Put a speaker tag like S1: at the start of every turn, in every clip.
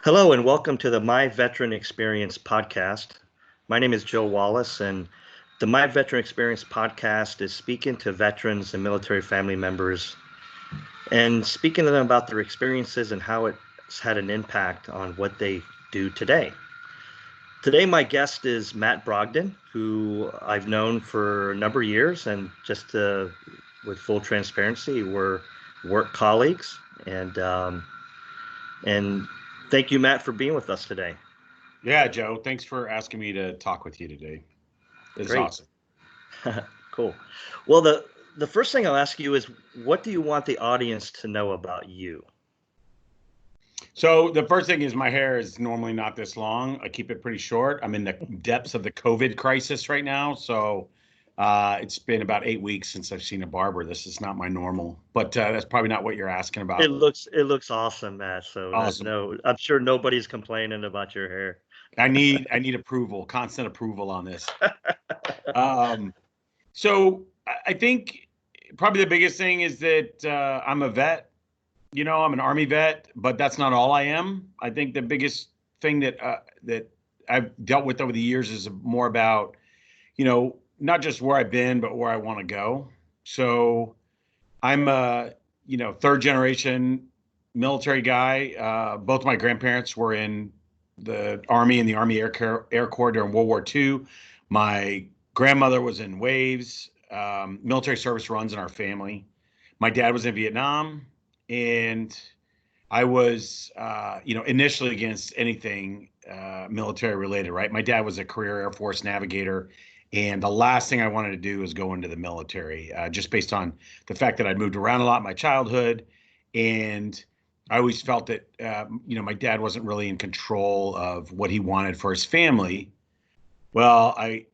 S1: Hello and welcome to the My Veteran Experience podcast. My name is Joe Wallace, and the My Veteran Experience podcast is speaking to veterans and military family members and speaking to them about their experiences and how it's had an impact on what they do today. Today, my guest is Matt Brogdon, who I've known for a number of years, and just with full transparency, we're work colleagues. And thank you, Matt, for being with us today.
S2: Yeah, Joe, thanks for asking me to talk with you today. This is
S1: Great.
S2: awesome.
S1: Cool. Well, the first thing I'll ask you is, what do you want the audience to know about you?
S2: So the first thing is my hair is normally not this long. I keep it pretty short. I'm in the depths of the COVID crisis right now. So it's been about 8 weeks since I've seen a barber. This is not my normal, but that's probably not what you're asking
S1: It
S2: about.
S1: looks awesome, Matt. So
S2: Awesome.
S1: no, I'm sure nobody's complaining about your hair.
S2: I need approval, constant approval on this. Um, so I think probably the biggest thing is that I'm a vet. I'm an Army vet, but that's not all I am. I think the biggest thing that I've dealt with over the years is more about, not just where I've been, but where I want to go. So I'm a, third generation military guy. Both my grandparents were in the Army and the Army Air Corps during World War II. My grandmother was in Waves. Military service runs in our family. My dad was in Vietnam, and I was, initially against anything military related, right? My dad was a career Air Force navigator, and the last thing I wanted to do was go into the military, just based on the fact that I'd moved around a lot in my childhood, and I always felt that, my dad wasn't really in control of what he wanted for his family. Well, I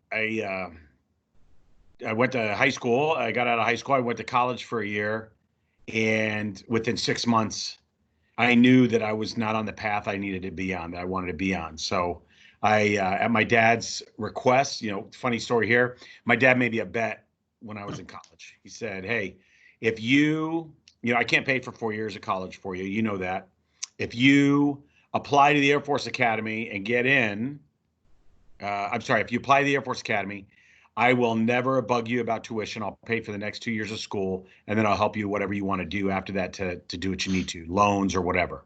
S2: went to high school. I got out of high school. I went to college for a year, and within 6 months, I knew that I was not on the path I needed to be on, that I wanted to be on. So at my dad's request, funny story here, my dad made me a bet when I was in college. He said, "Hey, if I can't pay for 4 years of college for you. You know that. If you apply to the Air Force Academy and get in, I'm sorry, if you apply to the Air Force Academy, I will never bug you about tuition. I'll pay for the next 2 years of school, and then I'll help you whatever you want to do after that to do what you need to, loans or whatever."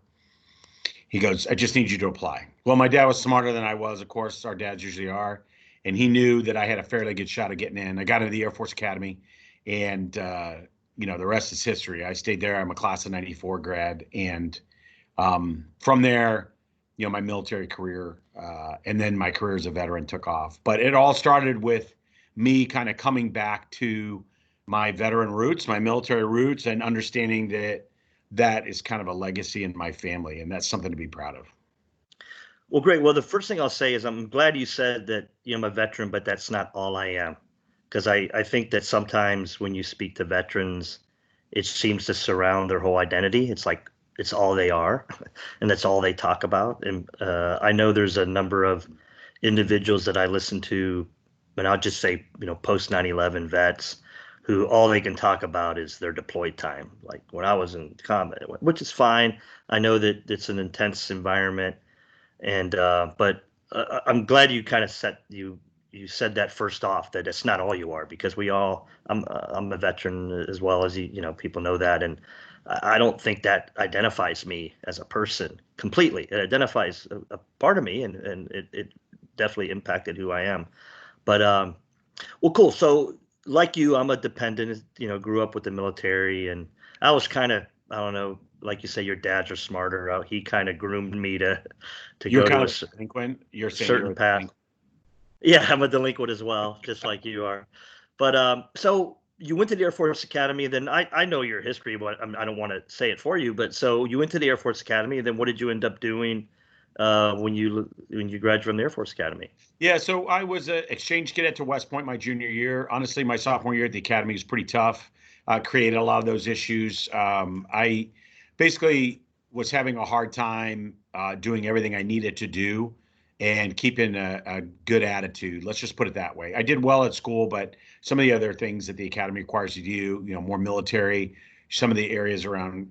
S2: He goes, "I just need you to apply." Well, my dad was smarter than I was. Of course, our dads usually are. And he knew that I had a fairly good shot of getting in. I got into the Air Force Academy, and, the rest is history. I stayed there. I'm a class of 94 grad. And from there, my military career, and then my career as a veteran took off. But it all started with me kind of coming back to my veteran roots, my military roots, and understanding that that is kind of a legacy in my family, and that's something to be proud of.
S1: Well, great. Well, the first thing I'll say is I'm glad you said that I'm a veteran, but that's not all I am. Because I think that sometimes when you speak to veterans, it seems to surround their whole identity. It's like it's all they are, and that's all they talk about. And I know there's a number of individuals that I listen to, and I'll just say, post 9/11 vets who all they can talk about is their deployed time. Like when I was in combat, which is fine. I know that it's an intense environment, and but I'm glad you kind of you said that first off, that it's not all you are, because I'm a veteran as well, as people know that. And I don't think that identifies me as a person completely. It identifies a part of me, and it definitely impacted who I am. But well, cool. So like you, I'm a dependent, grew up with the military, and I was kind of, I don't know, like you say, your dads are smarter. He kind of groomed me to
S2: You're
S1: go to
S2: kind
S1: a
S2: of a delinquent. You're saying
S1: certain
S2: you're a
S1: path.
S2: delinquent.
S1: Yeah, I'm a delinquent as well, just like you are. But so you went to the Air Force Academy. Then I know your history, but I don't want to say it for you. But so you went to the Air Force Academy. Then what did you end up doing when you graduated from the Air Force Academy?
S2: Yeah, so I was an exchange cadet to West Point my junior year. Honestly, my sophomore year at the academy was pretty tough. Created a lot of those issues. I basically was having a hard time doing everything I needed to do and keeping a good attitude. Let's just put it that way. I did well at school, but some of the other things that the academy requires you to do, more military, some of the areas around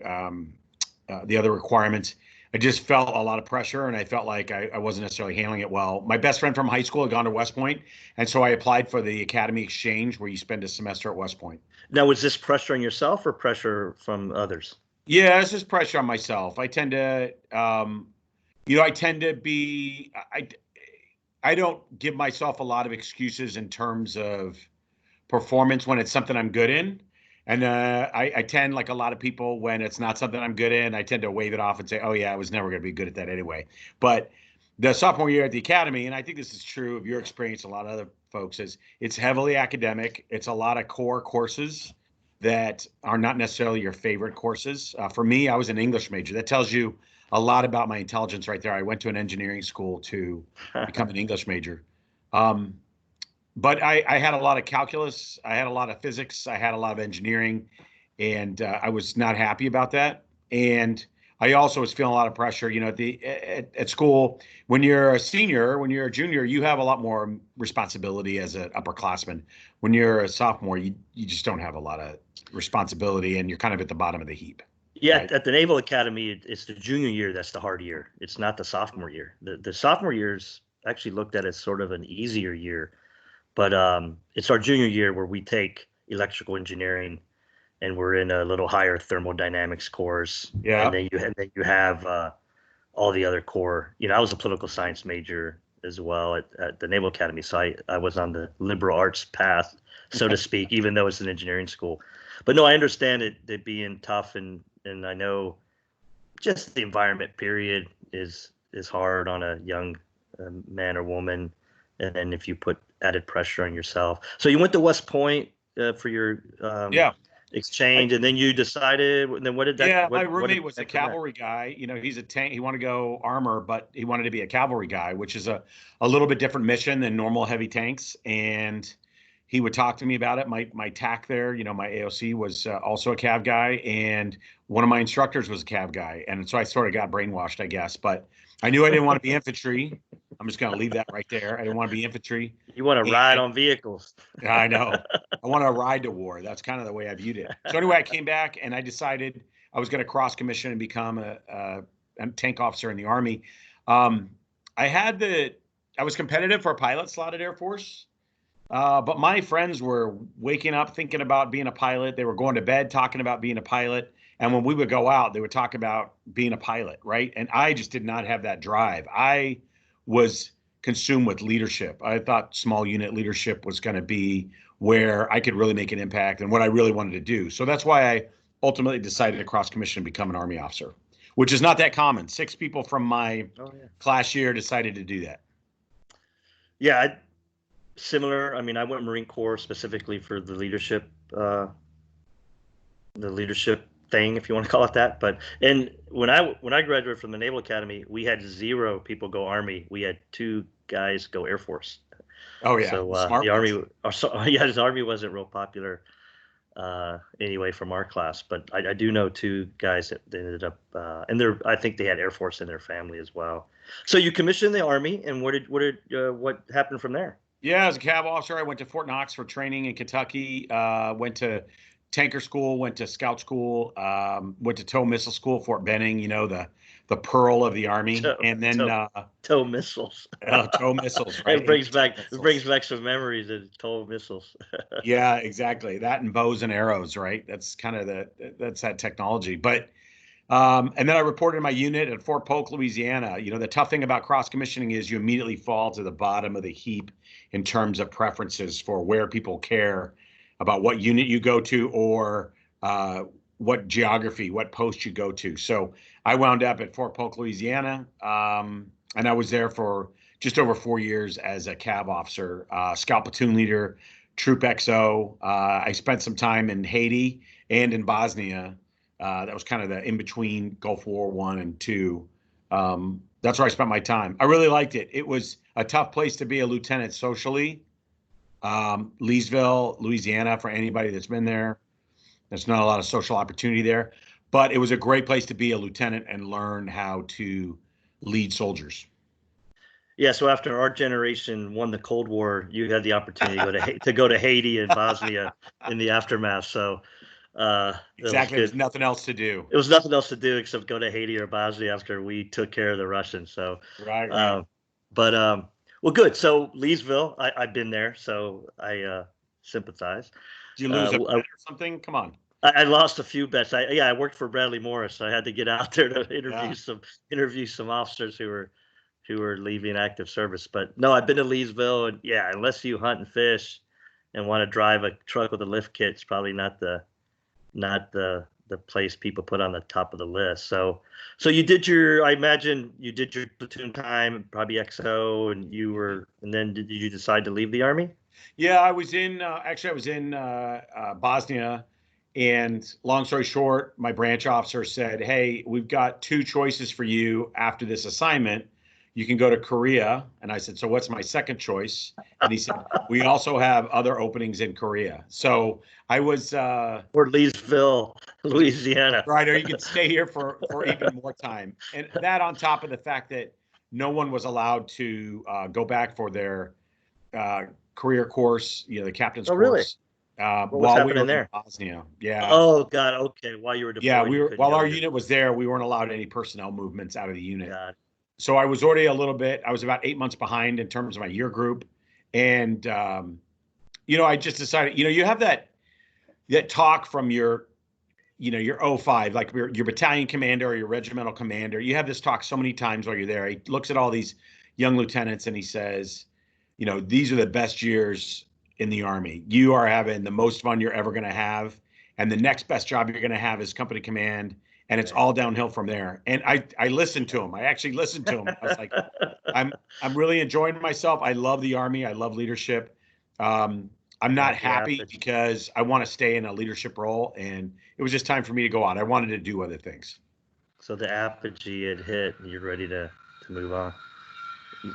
S2: the other requirements, I just felt a lot of pressure, and I felt like I wasn't necessarily handling it well. My best friend from high school had gone to West Point, and so I applied for the Academy Exchange, where you spend a semester at West Point.
S1: Now, was this pressure on yourself or pressure from others?
S2: Yeah, it's just pressure on myself. I tend to, I tend to be, I don't give myself a lot of excuses in terms of performance when it's something I'm good in. And I tend, like a lot of people, when it's not something I'm good in, I tend to wave it off and say, oh, yeah, I was never going to be good at that anyway. But the sophomore year at the academy, and I think this is true of your experience, a lot of other folks, is it's heavily academic. It's a lot of core courses that are not necessarily your favorite courses. For me, I was an English major. That tells you a lot about my intelligence right there. I went to an engineering school to become an English major. Um, but I had a lot of calculus, I had a lot of physics, I had a lot of engineering, and I was not happy about that. And I also was feeling a lot of pressure, at school. When you're a senior, when you're a junior, you have a lot more responsibility as an upperclassman. When you're a sophomore, you just don't have a lot of responsibility, and you're kind of at the bottom of the heap.
S1: Yeah,
S2: Right?
S1: at the Naval Academy, it's the junior year that's the hard year. It's not the sophomore year. The sophomore year's actually looked at as sort of an easier year, but it's our junior year where we take electrical engineering and we're in a little higher thermodynamics course,
S2: Yeah.
S1: and then you have all the other core. I was a political science major as well at the Naval Academy, so I was on the liberal arts path, so to speak, even though it's an engineering school. But no, I understand it being tough, and I know just the environment period is hard on a young man or woman, and then if you put added pressure on yourself. So you went to West Point for your
S2: Yeah.
S1: exchange, and then you decided. And then what did that?
S2: Yeah, my
S1: What did
S2: roommate was a
S1: that from there?
S2: cavalry guy. He's a tank. He wanted to go armor, but he wanted to be a cavalry guy, which is a little bit different mission than normal heavy tanks. And he would talk to me about it. My TAC there, my AOC was also a cav guy, and one of my instructors was a cav guy, and so I sort of got brainwashed, I guess. But I knew I didn't want to be infantry. I'm just going to leave that right there. I didn't want to be infantry.
S1: You want to ride
S2: And
S1: on vehicles.
S2: I know. I want to ride to war. That's kind of the way I viewed it. So anyway, I came back and I decided I was going to cross commission and become a tank officer in the Army. Um, I was competitive for a pilot slot at Air Force, but my friends were waking up thinking about being a pilot. They were going to bed talking about being a pilot. And when we would go out, they would talk about being a pilot, right? And I just did not have that drive. I was consumed with leadership. I thought small unit leadership was going to be where I could really make an impact and what I really wanted to do. So that's why I ultimately decided to cross commission and become an Army officer, which is not that common. 6 people from my
S1: Oh yeah.
S2: class year decided to do that.
S1: Yeah, similar. I mean, I went Marine Corps specifically for the leadership thing, if you want to call it that. But and when I graduated from the Naval Academy, we had 0 people go Army. We had 2 guys go Air Force.
S2: Oh yeah,
S1: So
S2: smart
S1: the
S2: ones.
S1: Army, yeah, the Army wasn't real popular anyway from our class. But I do know 2 guys that ended up, and I think they had Air Force in their family as well. So you commissioned in the Army, and what happened from there?
S2: Yeah, as a cav officer, I went to Fort Knox for training in Kentucky. Went to tanker school, went to scout school, went to tow missile school, Fort Benning. The pearl of the Army,
S1: Tow,
S2: and then
S1: tow, tow missiles.
S2: tow missiles, right?
S1: It brings
S2: Anti-tank
S1: back it brings
S2: missiles.
S1: back some memories of tow missiles.
S2: Yeah, exactly. That and bows and arrows, right? That's kind of that's that technology. But and then I reported my unit at Fort Polk, Louisiana. The tough thing about cross commissioning is you immediately fall to the bottom of the heap in terms of preferences for where people care about what unit you go to or what geography, what post you go to. So I wound up at Fort Polk, Louisiana, and I was there for just over 4 years as a cav officer, scout platoon leader, Troop XO. I spent some time in Haiti and in Bosnia. That was kind of the in between Gulf War I and II. That's where I spent my time. I really liked it. It was a tough place to be a lieutenant socially. Leesville, Louisiana, for anybody that's been there, there's not a lot of social opportunity there, but it was a great place to be a lieutenant and learn how to lead soldiers.
S1: Yeah, so after our generation won the Cold War, you had the opportunity to go to Haiti and Bosnia in the aftermath. So That was
S2: Exactly. There's
S1: good.
S2: nothing else to do.
S1: It was nothing else to do except go to Haiti or Bosnia after we took care of the Russians. So,
S2: Right, right.
S1: uh, but well, good. So Leesville, I've been there, so I sympathize.
S2: Did you lose a
S1: I,
S2: bet or something? Come on.
S1: I lost a few bets. I worked for Bradley Morris, so I had to get out there to
S2: Yeah.
S1: interview some officers who were leaving active service. But no, I've been to Leesville, and yeah, unless you hunt and fish and want to drive a truck with a lift kit, it's probably not the place people put on the top of the list. So you did your, I imagine you did your platoon time, probably XO, and then did you decide to leave the Army?
S2: Yeah, I was in, actually, I was in Bosnia. And long story short, my branch officer said, "Hey, we've got two choices for you after this assignment. You can go to Korea." And I said, "So what's my second choice?" And he said, "We also have other openings in Korea." So I was,
S1: Or Leesville, Louisiana.
S2: right, or you could stay here for even more time. And that on top of the fact that no one was allowed to go back for their uh, career course, the captain's
S1: Oh, really?
S2: course,
S1: Well, what's
S2: while we
S1: happening
S2: were in
S1: there?
S2: Bosnia. Yeah.
S1: Oh God. Okay. While you were
S2: Yeah,
S1: deployed,
S2: we
S1: you
S2: were
S1: couldn't
S2: while
S1: go
S2: our
S1: to.
S2: unit was there, we weren't allowed any personnel movements out of the unit.
S1: God.
S2: So I was already a little bit, I was about 8 months behind in terms of my year group. And I just decided, you have that talk from your O5, like your battalion commander or your regimental commander. You have this talk so many times while you're there. He looks at all these young lieutenants and he says, these are the best years in the Army. You are having the most fun you're ever going to have. And the next best job you're going to have is company command. And it's
S1: Right.
S2: all downhill from there. And I listened to him. I actually listened to him. I was like, I'm really enjoying myself. I love the Army. I love leadership. I'm not
S1: Got the
S2: happy
S1: apogee.
S2: because I want to stay in a leadership role, and it was just time for me to go on. I wanted to do other things.
S1: So the apogee had hit, and you're ready to move on.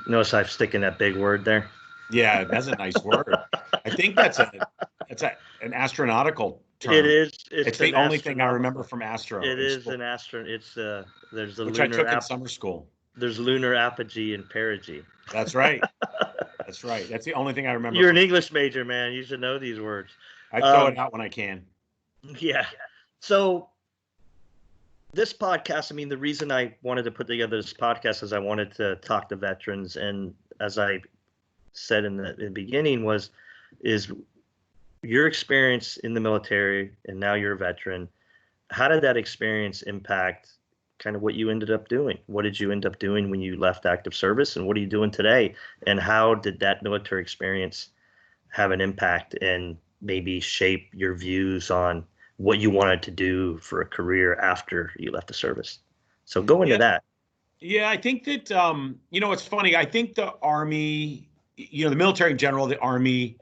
S1: Notice I'm sticking that big word there.
S2: Yeah, that's a nice word. I think an astronautical
S1: It
S2: term.
S1: is.
S2: It's
S1: It's
S2: the
S1: an
S2: only thing I remember
S1: astronomical.
S2: from astro
S1: It
S2: in
S1: is
S2: school,
S1: an astro. It's there's a
S2: which I
S1: lunar
S2: took in summer school.
S1: there's lunar apogee and perigee.
S2: That's right. That's right. That's the only thing I remember
S1: You're an
S2: from.
S1: English major, man. You should know these words.
S2: I throw it
S1: Um,
S2: out when I can.
S1: yeah. So this podcast, I mean, the reason I wanted to put together this podcast is I wanted to talk to veterans, and as I said in the beginning, is your experience in the military, and now you're a veteran. How did that experience impact kind of what you ended up doing? What did you end up doing when you left active service, and what are you doing today? And how did that military experience have an impact and maybe shape your views on what you wanted to do for a career after you left the service? So go into
S2: Yeah,
S1: that.
S2: yeah. I think that it's funny. I think the Army, the military in general, the Army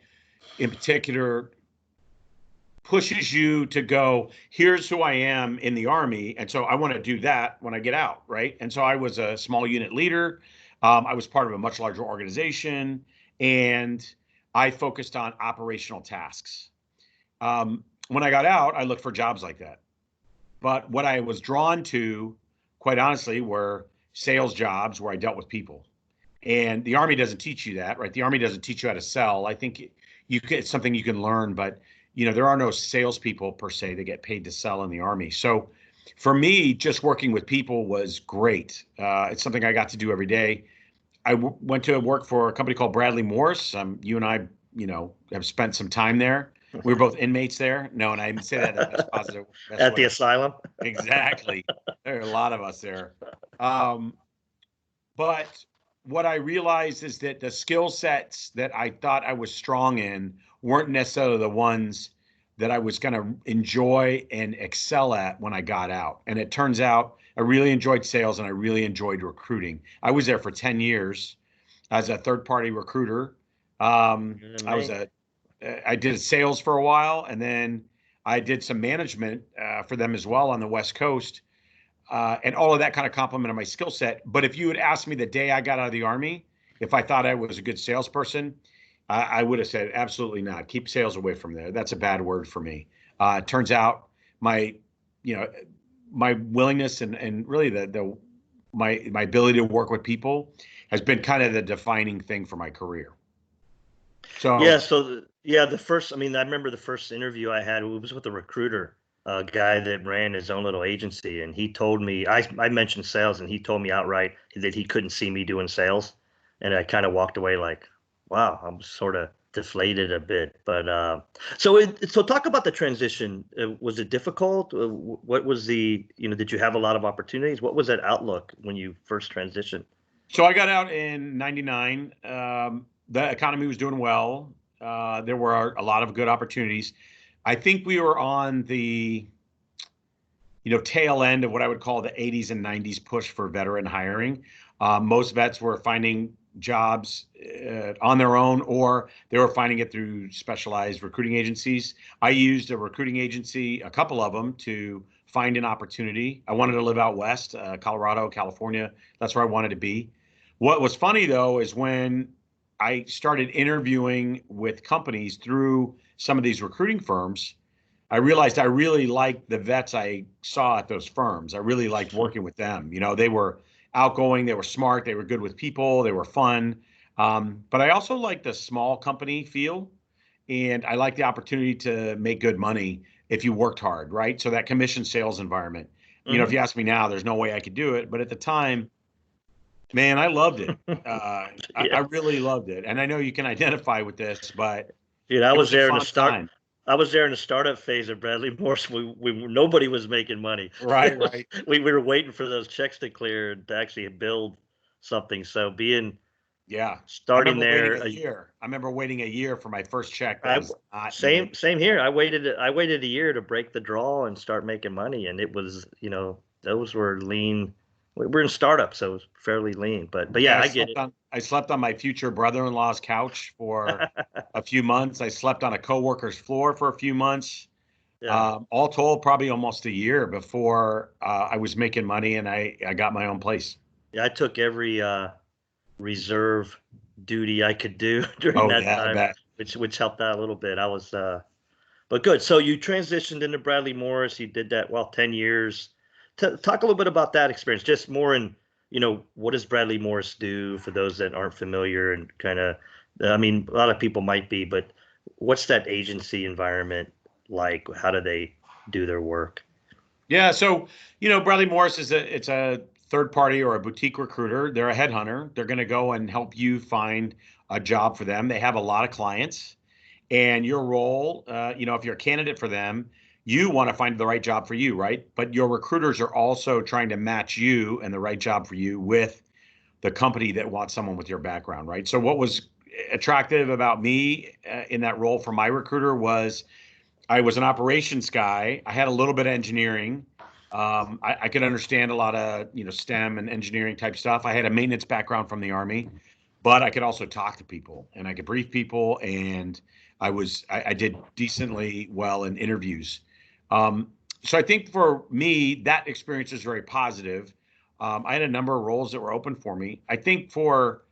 S2: in particular, pushes you to go, here's who I am in the Army. And so I want to do that when I get out. Right. And so I was a small unit leader. I was part of a much larger organization, and I focused on operational tasks. When I got out, I looked for jobs like that. But what I was drawn to, quite honestly, were sales jobs where I dealt with people. And the Army doesn't teach you that, right? The Army doesn't teach you how to sell. I think it's something you can learn, but there are no salespeople per se that get paid to sell in the Army. So for me, just working with people was great. It's something I got to do every day. I went to work for a company called Bradley Morris. You and I, have spent some time there. We were both inmates there. No, and I say that in the best positive, best
S1: At the
S2: way.
S1: asylum.
S2: Exactly. There are a lot of us there. Um, but what I realized is that the skill sets that I thought I was strong in weren't necessarily the ones that I was going to enjoy and excel at when I got out. And it turns out I really enjoyed sales and I really enjoyed recruiting. I was there for 10 years as a third party recruiter. I was I did sales for a while, and then I did some management for them as well on the West Coast. And all of that kind of complemented my skill set. But if you had asked me the day I got out of the Army, if I thought I was a good salesperson, I would have said, absolutely not. Keep sales away from there. That's a bad word for me. It turns out my, you know, my willingness and really my ability to work with people has been kind of the defining thing for my career.
S1: Yeah.
S2: So
S1: So yeah, the first. I mean, I remember the first interview I had. It was with a recruiter, a guy that ran his own little agency, and he told me I mentioned sales, and he told me outright that he couldn't see me doing sales, and I kind of walked away like, wow, I'm sort of deflated a bit. But so talk about the transition. Was it difficult? What was did you have a lot of opportunities? What was that outlook when you first transitioned?
S2: So I got out in '99. The economy was doing well. There were a lot of good opportunities. I think we were on the tail end of what I would call the '80s and '90s push for veteran hiring. Most vets were finding jobs on their own, or they were finding it through specialized recruiting agencies. I used a recruiting agency, a couple of them, to find an opportunity. I wanted to live out west, Colorado, California. That's where I wanted to be. What was funny, though, is when I started interviewing with companies through some of these recruiting firms, I realized I really liked the vets I saw at those firms. I really liked working with them. They were outgoing, they were smart, they were good with people, they were fun. But I also liked the small company feel, and I liked the opportunity to make good money if you worked hard, right? So that commission sales environment. If you ask me now, there's no way I could do it. But at the time, man, I loved it. I
S1: Yeah.
S2: really loved it. And I know you can identify with this, but
S1: Dude, I
S2: it
S1: was
S2: was a
S1: there in the
S2: fun
S1: start.
S2: time.
S1: I was there in the startup phase of Bradley Morse. Nobody was making money.
S2: Right, right.
S1: We were waiting for those checks to clear to actually build something. So
S2: Yeah.
S1: starting there,
S2: I remember waiting a year for my first check that
S1: I
S2: was not even.
S1: same here. I waited a year to break the draw and start making money, and it was those were lean. We're in startup, so it was fairly lean. But
S2: Yeah,
S1: yeah, I get it.
S2: I slept on my future brother-in-law's couch for a few months. I slept on a coworker's floor for a few months.
S1: Yeah,
S2: All told, probably almost a year before I was making money and I got my own place.
S1: yeah. I took every reserve duty I could do during
S2: Oh
S1: that
S2: yeah, I
S1: time,
S2: bet.
S1: which helped out a little bit. I was but good. So you transitioned into Bradley Morris. You did that, well, 10 years. Talk a little bit about that experience, just more in, what does Bradley Morris do for those that aren't familiar and kind of, I mean, a lot of people might be, but what's that agency environment like? How do they do their work?
S2: Yeah, so Bradley Morris it's a third party or a boutique recruiter. They're a headhunter. They're going to go and help you find a job for them. They have a lot of clients, and your role, if you're a candidate for them, you want to find the right job for you, right? But your recruiters are also trying to match you and the right job for you with the company that wants someone with your background, right? So what was attractive about me in that role for my recruiter was I was an operations guy. I had a little bit of engineering. I could understand a lot of STEM and engineering type stuff. I had a maintenance background from the Army, but I could also talk to people and I could brief people, and I did decently well in interviews. So I think for me that experience is very positive. I had a number of roles that were open for me. I think for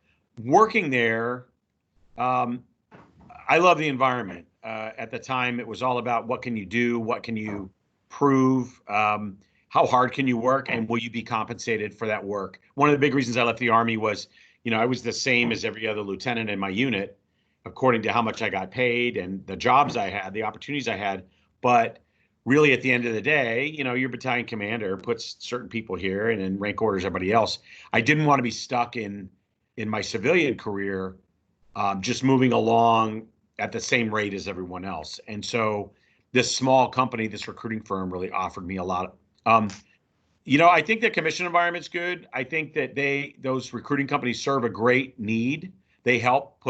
S2: working there, um, I love the environment. At the time, it was all about what can you do, what can you prove, how hard can you work, and will you be compensated for that work? One of the big reasons I left the Army was, I was the same as every other lieutenant in my unit, according to how much I got paid and the jobs I had, the opportunities I had. But really, at the end of the day, your battalion commander puts certain people here and then rank orders everybody else. I didn't want to be stuck in my civilian career, just moving along at the same rate as everyone else. And so this small company, this recruiting firm really offered me a lot. I think the commission environment's good. I think that those recruiting companies serve a great need. They help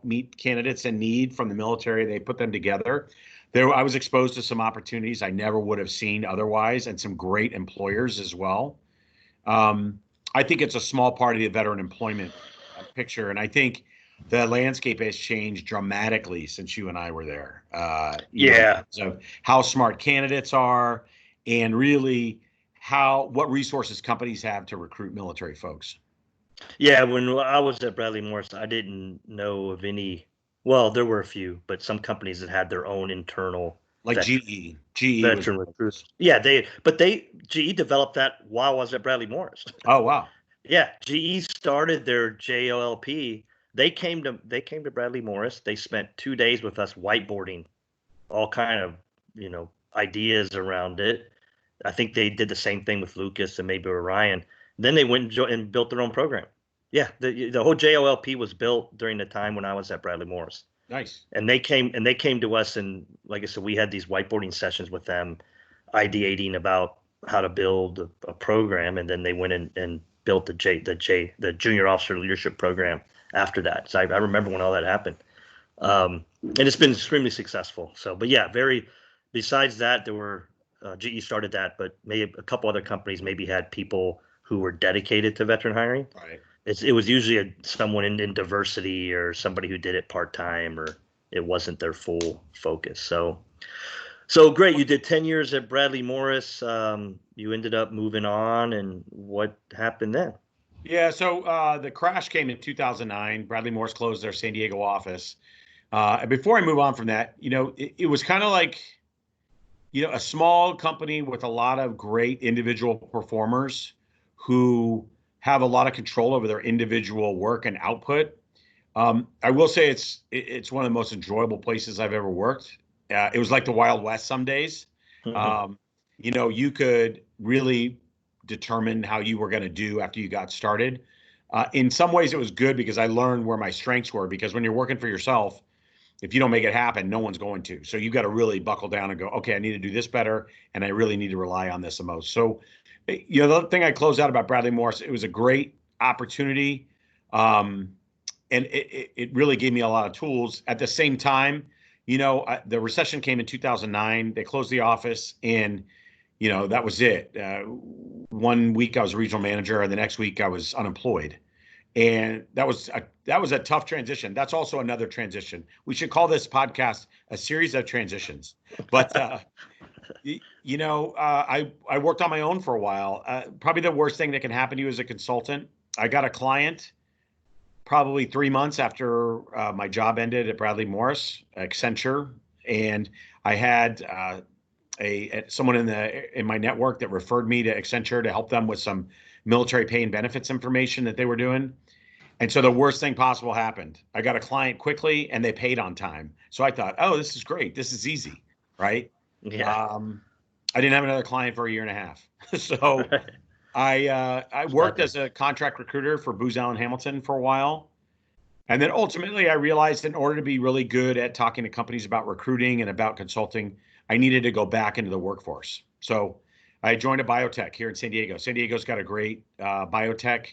S2: meet candidates in need from the military. They put them together. I was exposed to some opportunities I never would have seen otherwise, and some great employers as well. I think it's a small part of the veteran employment picture, and I think the landscape has changed dramatically since you and I were there. In
S1: Yeah.
S2: terms of how smart candidates are, and really what resources companies have to recruit military folks.
S1: Yeah, when I was at Bradley Morris, I didn't know of any. Well, there were a few, but some companies that had their own internal
S2: Like
S1: veteran
S2: GE was.
S1: veteran recruits. Yeah, but GE developed that while I was at Bradley Morris.
S2: Oh wow.
S1: Yeah, GE started their JOLP. They came to Bradley Morris. They spent 2 days with us whiteboarding all kind of, ideas around it. I think they did the same thing with Lucas and maybe Orion. Then they went and built their own program. Yeah, the whole JOLP was built during the time when I was at Bradley Morris.
S2: Nice.
S1: And they came to us, and like I said, we had these whiteboarding sessions with them, ideating about how to build a program, and then they went and built the junior officer leadership program after that. So I remember when all that happened, and it's been extremely successful. So, but yeah, Besides that, there were GE started that, but maybe a couple other companies maybe had people who were dedicated to veteran hiring.
S2: Right.
S1: It was usually someone in diversity or somebody who did it part-time, or it wasn't their full focus. So great. You did 10 years at Bradley Morris. You ended up moving on, and what happened then?
S2: Yeah, so the crash came in 2009. Bradley Morris closed their San Diego office. Before I move on from that, it was kind of like, a small company with a lot of great individual performers who have a lot of control over their individual work and output. I will say it's one of the most enjoyable places I've ever worked. It was like the Wild West some days. You could really determine how you were going to do after you got started. In some ways, it was good because I learned where my strengths were, because when you're working for yourself, if you don't make it happen, no one's going to. So you've got to really buckle down and go, okay, I need to do this better, and I really need to rely on this the most. So, the other thing I close out about Bradley Morris, it was a great opportunity. And it really gave me a lot of tools. At the same time, the recession came in 2009. They closed the office, and that was it. 1 week I was a regional manager, and the next week I was unemployed. And that was a tough transition. That's also another transition. We should call this podcast a series of transitions. But I worked on my own for a while. Probably the worst thing that can happen to you as a consultant. I got a client probably 3 months after my job ended at Bradley Morris, Accenture, and I had someone in my network that referred me to Accenture to help them with some military pay and benefits information that they were doing. And so the worst thing possible happened. I got a client quickly, and they paid on time. So I thought, oh, this is great. This is easy, right?
S1: Yeah.
S2: I didn't have another client for a year and a half. So I worked as a contract recruiter for Booz Allen Hamilton for a while. And then ultimately I realized in order to be really good at talking to companies about recruiting and about consulting, I needed to go back into the workforce. So I joined a biotech here in San Diego. San Diego's got a great biotech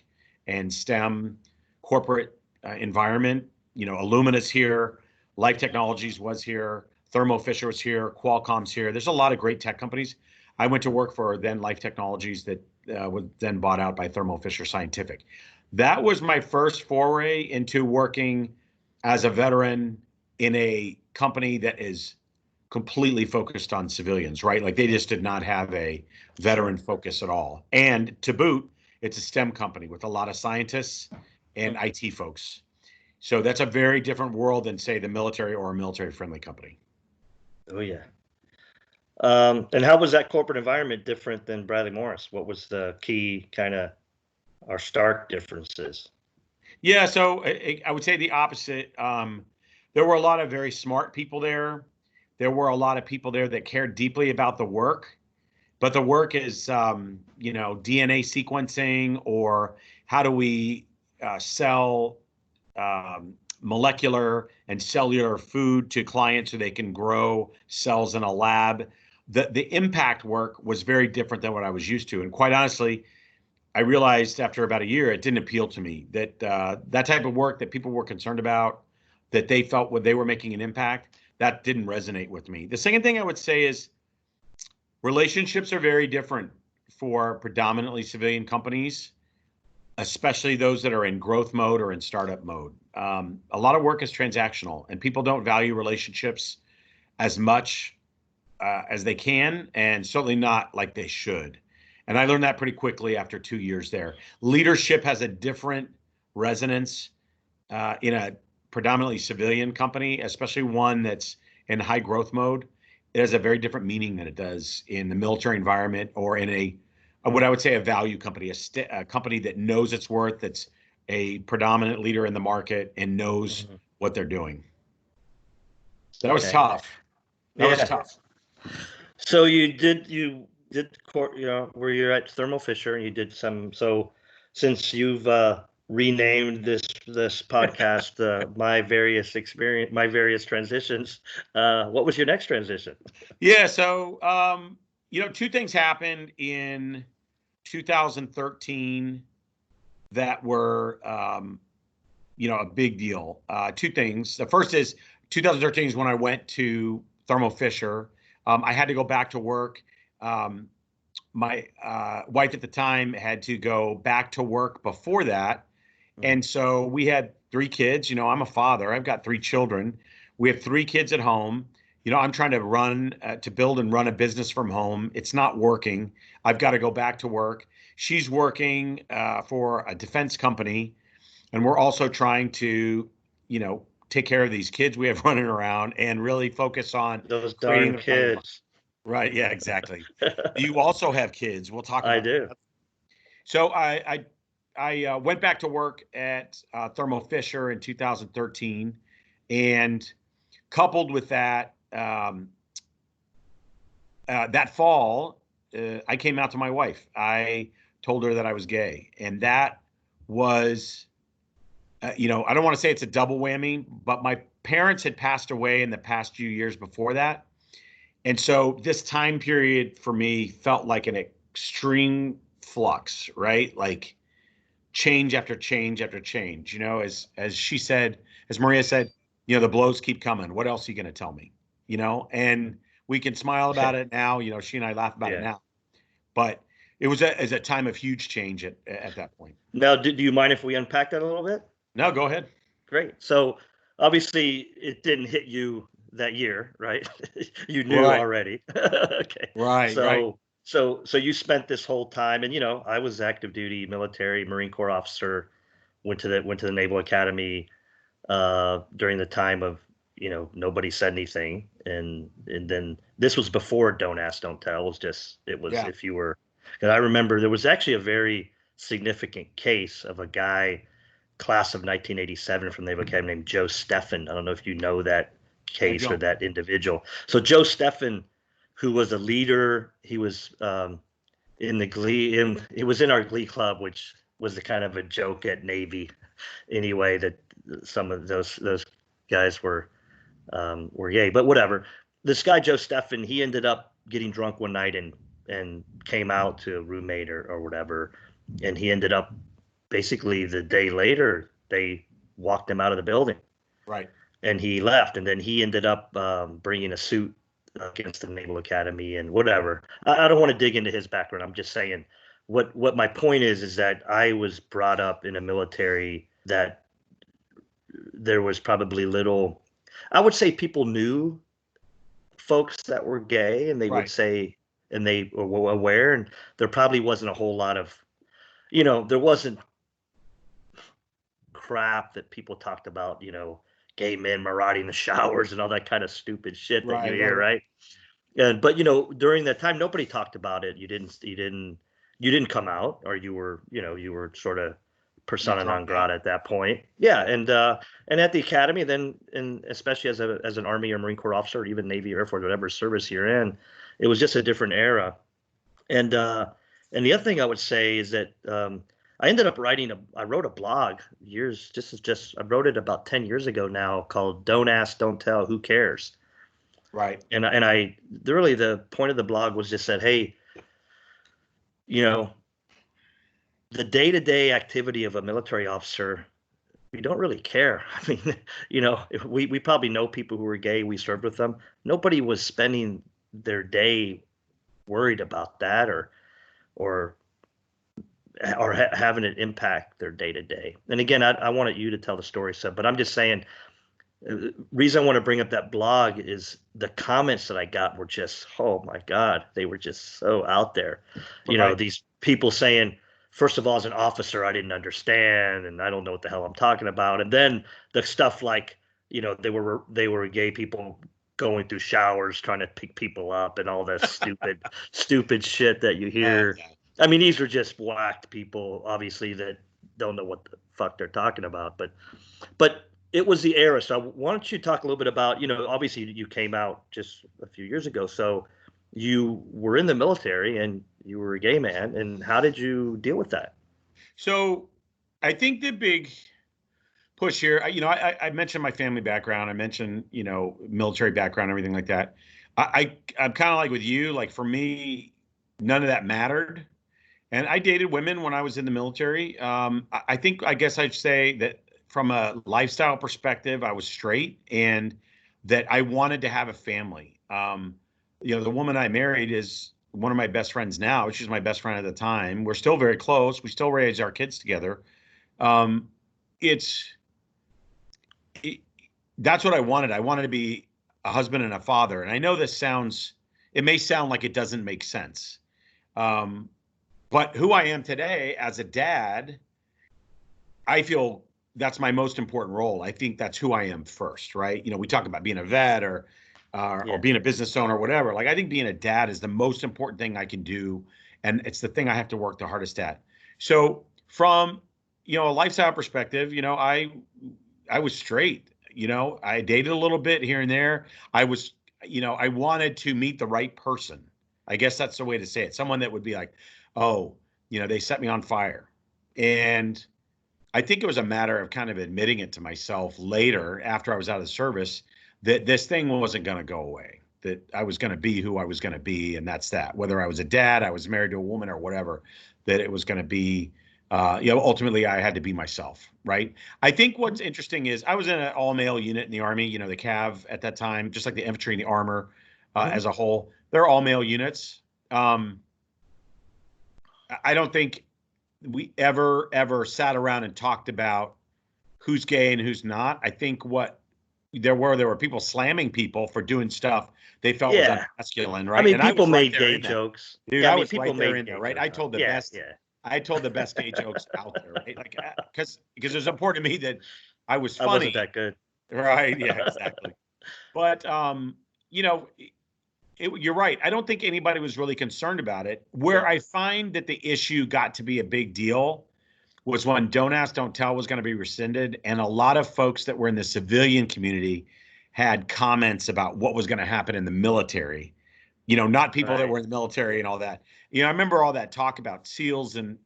S2: and STEM corporate environment. Illumina's here, Life Technologies was here, Thermo Fisher was here, Qualcomm's here. There's a lot of great tech companies. I went to work for then Life Technologies that was then bought out by Thermo Fisher Scientific. That was my first foray into working as a veteran in a company that is completely focused on civilians, right? Like they just did not have a veteran focus at all. And to boot, it's a STEM company with a lot of scientists and IT folks. So that's a very different world than, say, the military or a military-friendly company.
S1: Oh, yeah. And how was that corporate environment different than Bradley Morris? What was the key kind of our stark differences?
S2: Yeah, so I would say the opposite. There were a lot of very smart people there. There were a lot of people there that cared deeply about the work, but the work is, DNA sequencing, or how do we sell molecular and cellular food to clients so they can grow cells in a lab. The impact work was very different than what I was used to. And quite honestly, I realized after about a year, it didn't appeal to me, that that type of work that people were concerned about, that they felt when they were making an impact, that didn't resonate with me. The second thing I would say is relationships are very different for predominantly civilian companies, especially those that are in growth mode or in startup mode. A lot of work is transactional, and people don't value relationships as much as they can, and certainly not like they should. And I learned that pretty quickly after 2 years there. Leadership has a different resonance in a predominantly civilian company, especially one that's in high growth mode. It has a very different meaning than it does in the military environment or in what I would say a value company, a company that knows its worth, that's a predominant leader in the market and knows what they're doing. That was tough. That was tough.
S1: So you did where you're at Thermo Fisher and you did some. So since you've renamed this podcast, my various transitions, what was your next transition?
S2: Yeah. So, two things happened in 2013 that were, a big deal. Two things. The first is 2013 is when I went to Thermo Fisher. I had to go back to work. My wife at the time had to go back to work before that. And so we had three kids. I'm a father. I've got three children. We have three kids at home. I'm trying to build and run a business from home. It's not working. I've got to go back to work. She's working for a defense company. And we're also trying to, take care of these kids we have running around and really focus on
S1: Those
S2: creating
S1: darn
S2: their life.
S1: kids.
S2: Right. Yeah, exactly. You also have kids. We'll talk
S1: I
S2: about
S1: do.
S2: that. So I went back to work at Thermo Fisher in 2013, and coupled with that, that fall, I came out to my wife. I told her that I was gay, and that was, I don't want to say it's a double whammy, but my parents had passed away in the past few years before that. And so this time period for me felt like an extreme flux, right? Like change after change after change. As she said, as Maria said, the blows keep coming. What else are you going to tell me? And we can smile about it now. She and I laugh about it
S1: Yeah.
S2: now. But it was a time of huge change at that point.
S1: Now, do you mind if we unpack that a little bit?
S2: No, go ahead.
S1: Great. So obviously it didn't hit you that year, right? You knew
S2: Right.
S1: already. Okay.
S2: Right.
S1: So you spent this whole time, and I was active duty military Marine Corps officer, went to the Naval Academy during the time of nobody said anything, and then this was before Don't Ask, Don't Tell. It was
S2: Yeah.
S1: if you were, because I remember there was actually a very significant case of a guy, class of 1987 from the Naval Academy, named Joe Steffen. I don't know if you know that
S2: I
S1: case or
S2: don't.
S1: that individual. So Joe Steffen, who was a leader, he was in the Glee, he was in our Glee club, which was the kind of a joke at Navy anyway, that some of those guys were gay, but whatever. This guy Joe Steffen, he ended up getting drunk one night and came out to a roommate or whatever, and he ended up basically the day later they walked him out of the building,
S2: Right.
S1: and he left, and then he ended up bringing a suit against the Naval Academy and whatever. I don't want to dig into his background. I'm just saying what my point is that I was brought up in a military that there was probably little. I would say people knew folks that were gay, and they would
S2: Right.
S1: say, and they were aware, and there probably wasn't a whole lot of, there wasn't crap that people talked about, gay men marauding the showers and all that kind of stupid shit that you hear, right? And but during that time, nobody talked about it. You didn't come out, or you were sort of
S2: You
S1: persona non
S2: dropped out.
S1: grata at that point. Yeah, and at the academy, then, and especially as an Army or Marine Corps officer, or even Navy, Air Force, whatever service you're in, it was just a different era. And the other thing I would say is that I wrote a blog I wrote it about 10 years ago now, called Don't Ask, Don't Tell, Who Cares?
S2: Right.
S1: Really the point of the blog was just that, hey, you know, the day-to-day activity of a military officer, we don't really care. I mean, we probably know people who were gay, we served with them. Nobody was spending their day worried about that or having it impact their day to day. And again, I wanted you to tell the story, but I'm just saying, reason I want to bring up that blog is the comments that I got were just, oh my God, they were just so out there.
S2: Right.
S1: These people saying, first of all, as an officer, I didn't understand, and I don't know what the hell I'm talking about. And then the stuff like, they were gay people going through showers trying to pick people up, and all this stupid shit that you hear.
S2: Yeah.
S1: I mean, these are just whacked people, obviously, that don't know what the fuck they're talking about. But it was the era. So why don't you talk a little bit about, obviously you came out just a few years ago. So you were in the military and you were a gay man, and how did you deal with that?
S2: So I think the big push here, I mentioned my family background. I mentioned, military background, everything like that. I'm kind of like with you, like for me, none of that mattered. And I dated women when I was in the military. I guess I'd say that from a lifestyle perspective, I was straight and that I wanted to have a family. The woman I married is one of my best friends now. She's my best friend at the time. We're still very close. We still raise our kids together. Um, it's it, that's what I wanted. I wanted to be a husband and a father. And I know it may sound like it doesn't make sense. Um, but who I am today as a dad, I feel that's my most important role. I think that's who I am first, right? We talk about being a vet or
S1: Yeah.
S2: being a business owner or whatever. Like I think being a dad is the most important thing I can do, and it's the thing I have to work the hardest at. So from a lifestyle perspective, I was straight. I dated a little bit here and there. I was, I wanted to meet the right person. I guess that's the way to say it. Someone that would be like, oh, they set me on fire. And I think it was a matter of kind of admitting it to myself later after I was out of the service that this thing wasn't going to go away, that I was going to be who I was going to be. And that's that. Whether I was a dad, I was married to a woman or whatever, that it was going to be, ultimately I had to be myself. Right. I think what's interesting is I was in an all male unit in the Army, the Cav at that time, just like the infantry and the armor
S1: Mhm.
S2: as a whole. They're all male units. I don't think we ever sat around and talked about who's gay and who's not. I think what there were people slamming people for doing stuff they felt was
S1: Yeah.
S2: unmasculine,
S1: I
S2: right?
S1: mean,
S2: And I
S1: people
S2: was right
S1: made
S2: there
S1: gay
S2: in that.
S1: jokes.
S2: Dude,
S1: Yeah, I
S2: I
S1: mean,
S2: was
S1: people
S2: right there
S1: made
S2: in there,
S1: gay
S2: right?
S1: jokes. Yeah, yeah.
S2: I told the best gay jokes out there, right? Like because it was important to me that I was
S1: I wasn't
S2: funny,
S1: that good.
S2: right? Yeah, exactly. But you know, you're right. I don't think anybody was really concerned about it. Where
S1: Yeah.
S2: I find that the issue got to be a big deal was when Don't Ask, Don't Tell was going to be rescinded. And a lot of folks that were in the civilian community had comments about what was going to happen in the military. Not people that
S1: Right.
S2: were in the military and all that. I remember all that talk about SEALs and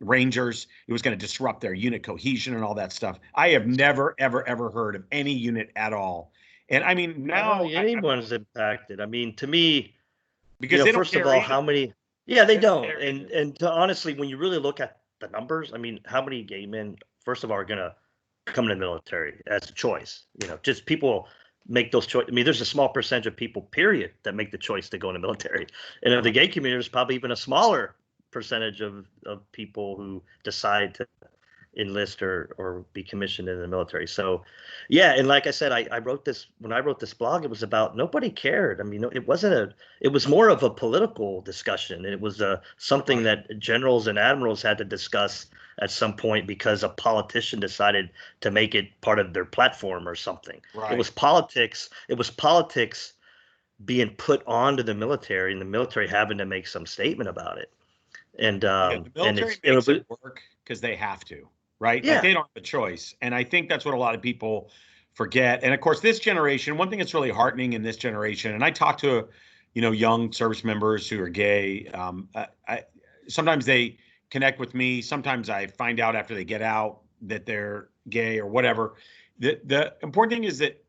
S2: Rangers. It was going to disrupt their unit cohesion and all that stuff. I have never, ever, ever heard of any unit at all. And I mean,
S1: Oh,
S2: now
S1: anyone's impacted. I mean, to me,
S2: because they don't
S1: first of
S2: care
S1: all,
S2: either.
S1: how many? Yeah, they
S2: They don't
S1: don't.
S2: care
S1: And
S2: either.
S1: to honestly, when you really look at the numbers, I mean, how many gay men, first of all, are gonna come in the military as a choice? Just people make those choice. I mean, there's a small percentage of people, period, that make the choice to go in the military. And of the
S2: Right.
S1: gay community, there's probably even a smaller percentage of people who decide to enlist or be commissioned in the military. So, yeah, and like I said, I wrote this when I wrote this blog. It was about nobody cared. I mean, it wasn't a. It was more of a political discussion. It was something
S2: Right.
S1: that generals and admirals had to discuss at some point because a politician decided to make it part of their platform or something. It was
S2: Right.
S1: politics. It was politics being put onto the military, and the military having to make some statement about it.
S2: Yeah, the
S1: And
S2: military
S1: it's
S2: makes it work because they have to, right? Like
S1: yeah,
S2: they don't have a choice. And I think that's what a lot of people forget. And of course, this generation, one thing that's really heartening in this generation, and I talk to, young service members who are gay. Sometimes they connect with me. Sometimes I find out after they get out that they're gay or whatever. The important thing is that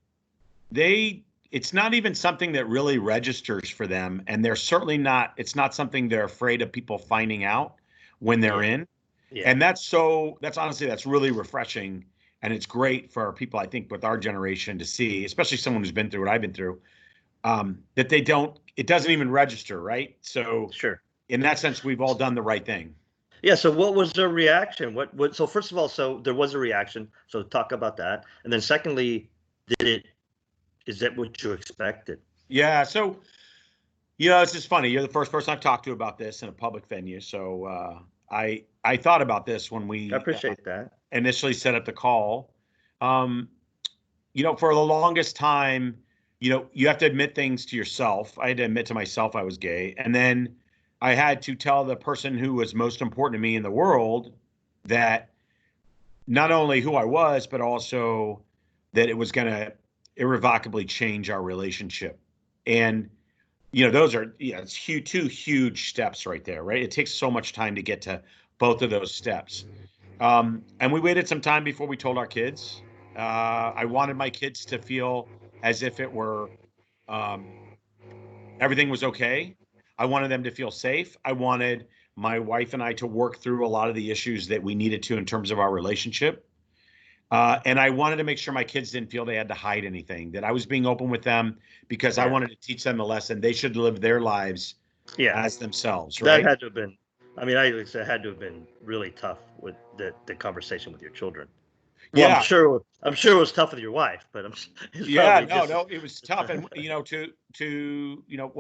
S2: it's not even something that really registers for them, and they're certainly not it's not something they're afraid of people finding out when they're
S1: yeah,
S2: in.
S1: yeah.
S2: And that's honestly, that's really refreshing, and it's great for people, I think, with our generation to see, especially someone who's been through what I've been through, that it doesn't even register, right? So
S1: Sure.
S2: in that sense, we've all done the right thing.
S1: Yeah, so what was the reaction? So first of all, so there was a reaction. So talk about that. And then secondly, did it is that what you expected?
S2: Yeah, so it's just funny. You're the first person I've talked to about this in a public venue. So I thought about this when
S1: I
S2: we
S1: appreciate that.
S2: initially set up the call. Um, for the longest time, you have to admit things to yourself. I had to admit to myself I was gay. And then I had to tell the person who was most important to me in the world that not only who I was, but also that it was going to irrevocably change our relationship. And those are, it's huge, two huge steps right there, right? It takes so much time to get to both of those steps. And we waited some time before we told our kids. I wanted my kids to feel as if it were, um, everything was okay. I wanted them to feel safe. I wanted my wife and I to work through a lot of the issues that we needed to in terms of our relationship. And I wanted to make sure my kids didn't feel they had to hide anything, that I was being open with them because I
S1: Yeah.
S2: wanted to teach them a lesson. They should live their lives
S1: Yeah.
S2: as themselves,
S1: That
S2: right?
S1: had to have been, I mean, I would say it had to have been really tough with the conversation with your children. Well,
S2: Yeah.
S1: I'm sure it was tough with your wife, but it's
S2: Yeah,
S1: probably
S2: no,
S1: just as,
S2: no, it was tough. And, one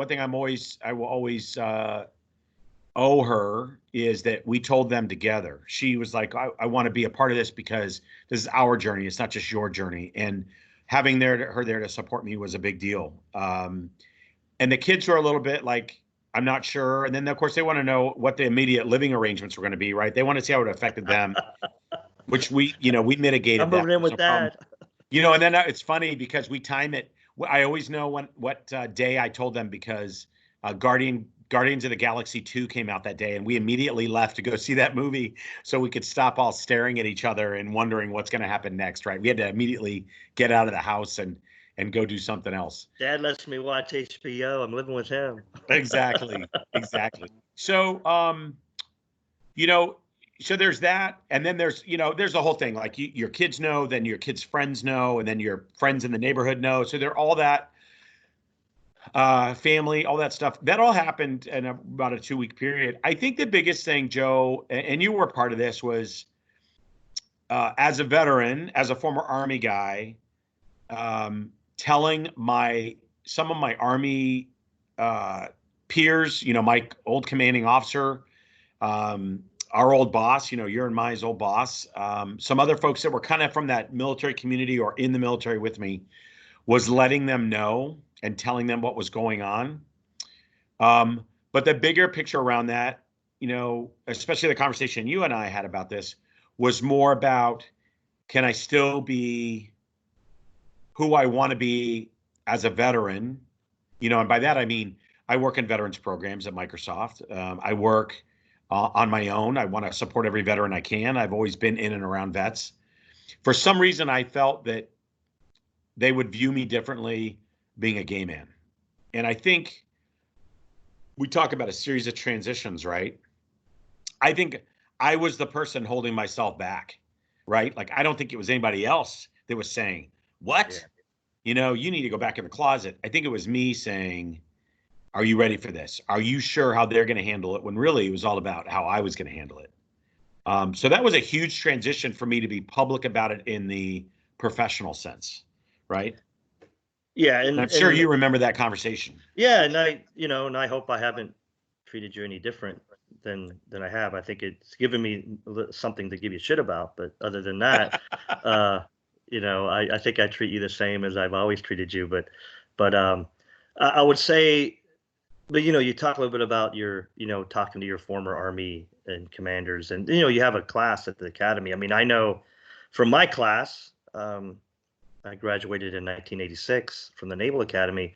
S2: thing I will always owe her is that we told them together. She was like, I want to be a part of this because this is our journey. It's not just your journey. And having her there to support me was a big deal. And the kids were a little bit like, I'm not sure. And then, of course, they want to know what the immediate living arrangements were going to be, right? They want to see how it affected them, which we
S1: I'm
S2: mitigated that.
S1: moving in
S2: There's
S1: with
S2: no problem.
S1: dad.
S2: And then it's funny because we time it. I always know what day I told them because Guardians of the Galaxy 2 came out that day, and we immediately left to go see that movie so we could stop all staring at each other and wondering what's going to happen next, right? We had to immediately get out of the house and go do something else.
S1: Dad lets me watch HBO. I'm living with him.
S2: Exactly. Exactly. So, you know, so there's that, and then there's the whole thing. Like your kids know, then your kids' friends know, and then your friends in the neighborhood know. So they're all that family, all that stuff. That all happened in about a 2-week period. I think the biggest thing, Joe, and you were part of this, was as a veteran, as a former Army guy, telling some of my Army peers, my old commanding officer, our old boss, your and my old boss, some other folks that were kind of from that military community or in the military with me, was letting them know and telling them what was going on. But the bigger picture around that, especially the conversation you and I had about this, was more about, can I still be who I want to be as a veteran? And by that, I mean, I work in veterans programs at Microsoft. I work on my own. I want to support every veteran I can. I've always been in and around vets. For some reason, I felt that they would view me differently being a gay man. And I think we talk about a series of transitions, right? I think I was the person holding myself back, right? Like, I don't think it was anybody else that was saying, what?
S1: Yeah.
S2: You need to go back in the closet. I think it was me saying, are you ready for this? Are you sure how they're going to handle it? When really it was all about how I was going to handle it. So that was a huge transition for me to be public about it in the professional sense, right?
S1: Yeah,
S2: And I'm sure you remember that conversation.
S1: yeah, and I hope I haven't treated you any different than I have. I think it's given me something to give you shit about, but other than that, I think I treat you the same as I've always treated you. But I would say, but you talk a little bit about your, talking to your former Army and commanders, and you have a class at the academy. I mean, I know from my class, I graduated in 1986 from the Naval Academy.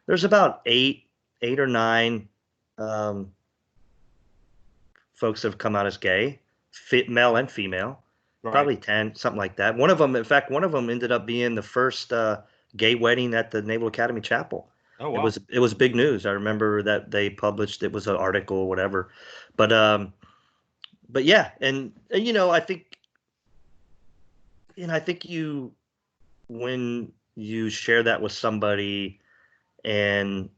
S1: There's about eight or nine um, folks that have come out as gay, male and female,
S2: Right.
S1: probably 10, something like that. One of them, in fact, ended up being the first gay wedding at the Naval Academy Chapel.
S2: Oh,
S1: It
S2: wow.
S1: was big news. I remember that they published, it was an article or whatever. But yeah, and I think you, when you share that with somebody and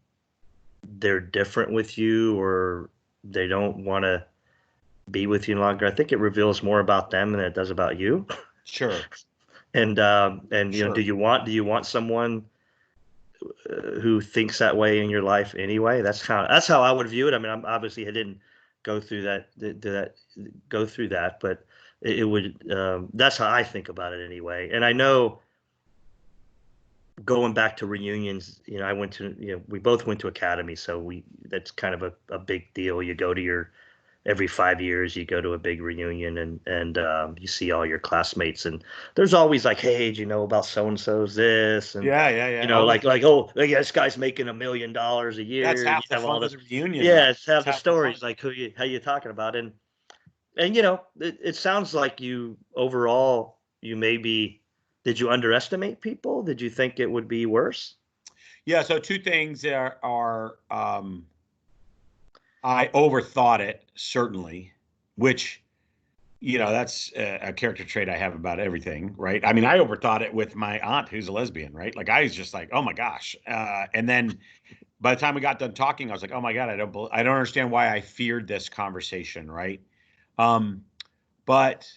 S1: they're different with you, or they don't want to be with you longer, I think it reveals more about them than it does about you.
S2: Sure.
S1: And
S2: Sure.
S1: do you want someone who thinks that way in your life anyway? That's how I would view it. I mean, I didn't go through that, but it would. That's how I think about it anyway. And I know, going back to reunions, we both went to academy, so that's kind of a big deal. You go to every 5 years you go to a big reunion and you see all your classmates, and there's always like, hey, do you know about so and so's this, and
S2: Yeah, yeah, yeah.
S1: like, oh yeah, this guy's making $1 million a
S2: That's
S1: year, and you
S2: half the
S1: have all
S2: fun of
S1: this.
S2: the reunion, right?
S1: Yeah, it's have
S2: That's
S1: the
S2: half the fun.
S1: stories like how you talking about, and it sounds like you overall you maybe did you underestimate people? Did you think it would be worse?
S2: Yeah, so two things I overthought it, certainly, which, that's a character trait I have about everything, right? I mean, I overthought it with my aunt who's a lesbian, right? Like I was just like, oh my gosh. And then by the time we got done talking, I was like, oh my God, I don't understand why I feared this conversation, right? Um, but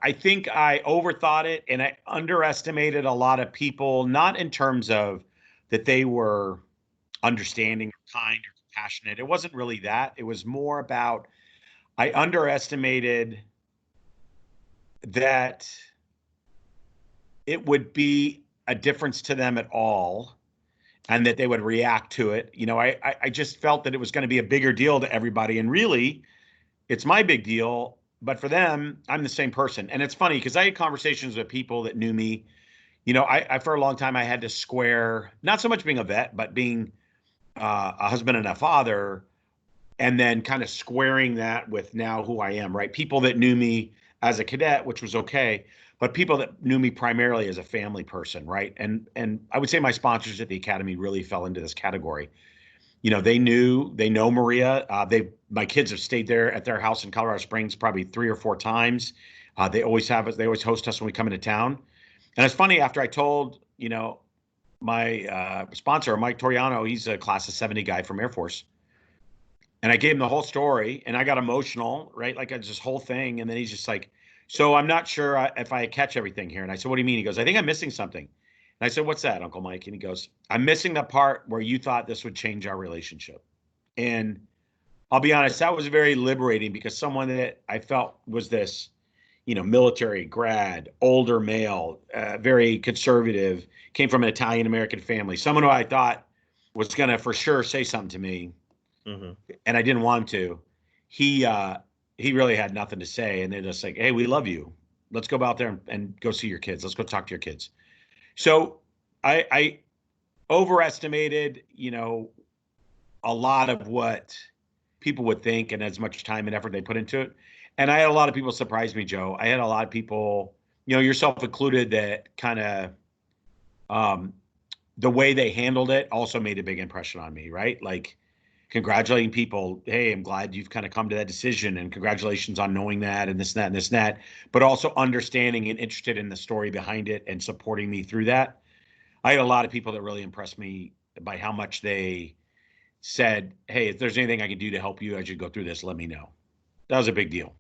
S2: I think I overthought it and I underestimated a lot of people, not in terms of that they were understanding or kind or compassionate. It wasn't really that. It was more about I underestimated that it would be a difference to them at all and that they would react to it. I just felt that it was going to be a bigger deal to everybody. And really, it's my big deal. But for them, I'm the same person. And it's funny because I had conversations with people that knew me. I for a long time, I had to square not so much being a vet, but being a husband and a father, and then kind of squaring that with now who I am, right? People that knew me as a cadet, which was okay, but people that knew me primarily as a family person, right? And I would say my sponsors at the academy really fell into this category. They know Maria. My kids have stayed there at their house in Colorado Springs probably 3 or 4 times. They always have us. They always host us when we come into town. And it's funny after I told my sponsor Mike Toriano, he's a class of '70 guy from Air Force, and I gave him the whole story, and I got emotional, right? Like this whole thing, and then he's just like, "So I'm not sure if I catch everything here." And I said, "What do you mean?" He goes, "I think I'm missing something." And I said, "What's that, Uncle Mike?" And he goes, "I'm missing the part where you thought this would change our relationship." And I'll be honest, that was very liberating because someone that I felt was this, military grad, older male, very conservative, came from an Italian American family, someone who I thought was going to for sure say something to me,
S1: Hmm.
S2: and I didn't want him to. He really had nothing to say, and they're just like, "Hey, we love you. Let's go out there and go see your kids. Let's go talk to your kids." So I overestimated, a lot of what people would think and as much time and effort they put into it. And I had a lot of people surprise me, Joe. I had a lot of people, yourself included, that kind of the way they handled it also made a big impression on me, right? Like congratulating people, hey, I'm glad you've kind of come to that decision, and congratulations on knowing that and this and that and this and that, but also understanding and interested in the story behind it and supporting me through that. I had a lot of people that really impressed me by how much they said, hey, if there's anything I can do to help you as you go through this, let me know. That was a big deal.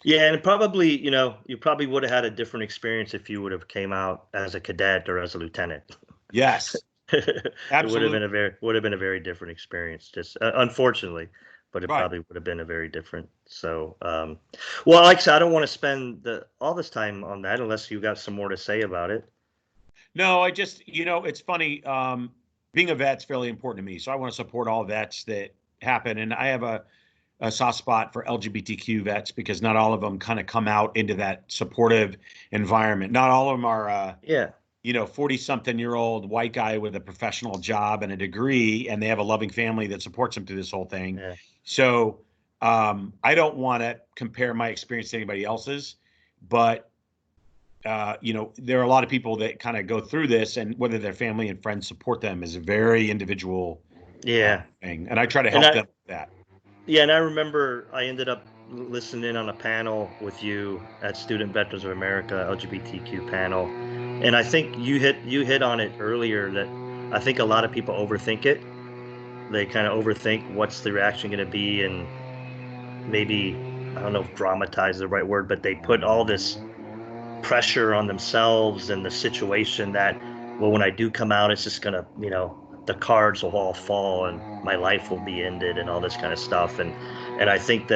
S1: Yeah, and probably, you probably would have had a different experience if you would have came out as a cadet or as a lieutenant.
S2: Yes,
S1: It
S2: absolutely.
S1: would have been a very different experience, just unfortunately, but it
S2: Right.
S1: probably would have been a very different. So, well, like I said, I don't want to spend all this time on that unless you got some more to say about it.
S2: No, I just, it's funny. Being a vet's fairly important to me. So I want to support all vets that happen. And I have a soft spot for LGBTQ vets because not all of them kind of come out into that supportive environment. Not all of them are,
S1: Yeah,
S2: 40 something year old white guy with a professional job and a degree, and they have a loving family that supports them through this whole thing.
S1: yeah,
S2: So I don't want to compare my experience to anybody else's, but there are a lot of people that kind of go through this, and whether their family and friends support them is a very individual
S1: yeah.
S2: thing. And I try to
S1: And
S2: help
S1: I,
S2: them with that.
S1: yeah, and I remember I ended up listening on a panel with you at Student Veterans of America LGBTQ panel, and I think you hit on it earlier that I think a lot of people overthink it. They kind of overthink what's the reaction going to be, and maybe I don't know if dramatize is the right word, but they put all this pressure on themselves and the situation that, well, when I do come out, it's just gonna, the cards will all fall and my life will be ended and all this kind of stuff. And I think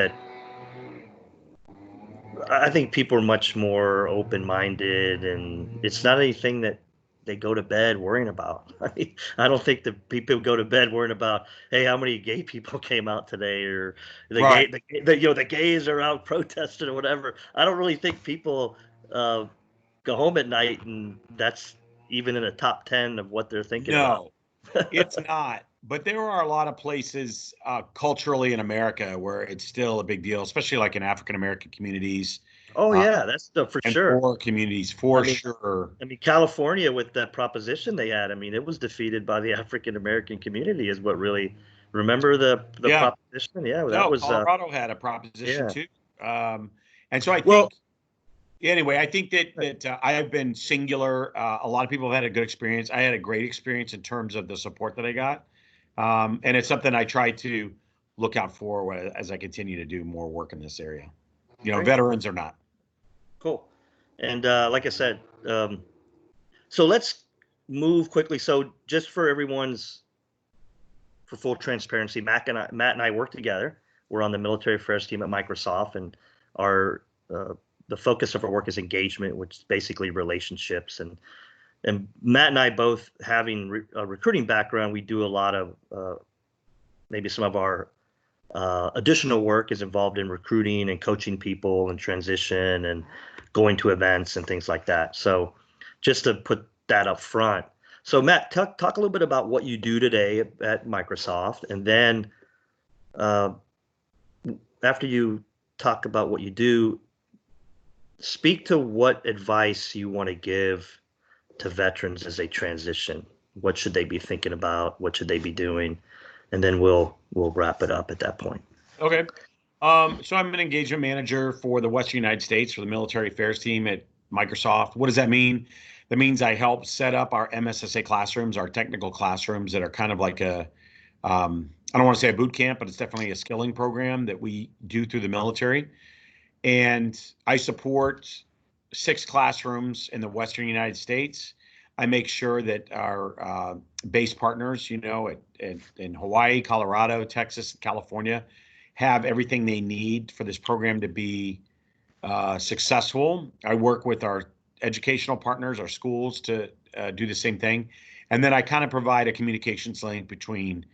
S1: people are much more open-minded, and it's not anything that they go to bed worrying about. I mean, I don't think the people go to bed worrying about, hey, how many gay people came out today, or
S2: Right.
S1: the gays are out protesting or whatever. I don't really think people uh, go home at night and that's even in the top 10 of what they're thinking about.
S2: No, it's not. But there are a lot of places culturally in America where it's still a big deal, especially like in African American communities
S1: Oh
S2: uh,
S1: yeah, that's for
S2: and
S1: sure.
S2: poor communities
S1: I
S2: for
S1: mean,
S2: sure.
S1: California with that proposition they had, I mean, it was defeated by the African American community is what really, remember the
S2: Yeah.
S1: proposition? Yeah, that
S2: No,
S1: was
S2: Colorado had a proposition
S1: yeah.
S2: too. And so I
S1: Well,
S2: think, anyway, I think that
S1: right.
S2: I have been singular. A lot of people have had a good experience. I had a great experience in terms of the support that I got. And it's something I try to look out for as I continue to do more work in this area.
S1: Great.
S2: Veterans or not.
S1: Cool. And like I said, so let's move quickly. So just for everyone's, for full transparency, Matt and I work together. We're on the military affairs team at Microsoft, and our the focus of our work is engagement, which is basically relationships. And Matt and I both having a recruiting background, we do a lot of maybe some of our additional work is involved in recruiting and coaching people and transition and going to events and things like that. So just to put that up front. So Matt, talk a little bit about what you do today at Microsoft, and then uh, after you talk about what you do, speak to what advice you want to give to veterans as they transition. What should they be thinking about? What should they be doing? And then we'll wrap it up at that point.
S2: Okay. So I'm an engagement manager for the Western United States for the military affairs team at Microsoft. What does that mean? That means I help set up our MSSA classrooms, our technical classrooms that are kind of like I don't want to say a boot camp, but it's definitely a skilling program that we do through the military. And I support 6 classrooms in the Western United States. I make sure that our base partners, in Hawaii, Colorado, Texas, California, have everything they need for this program to be successful. I work with our educational partners, our schools, to do the same thing. And then I kind of provide a communications link between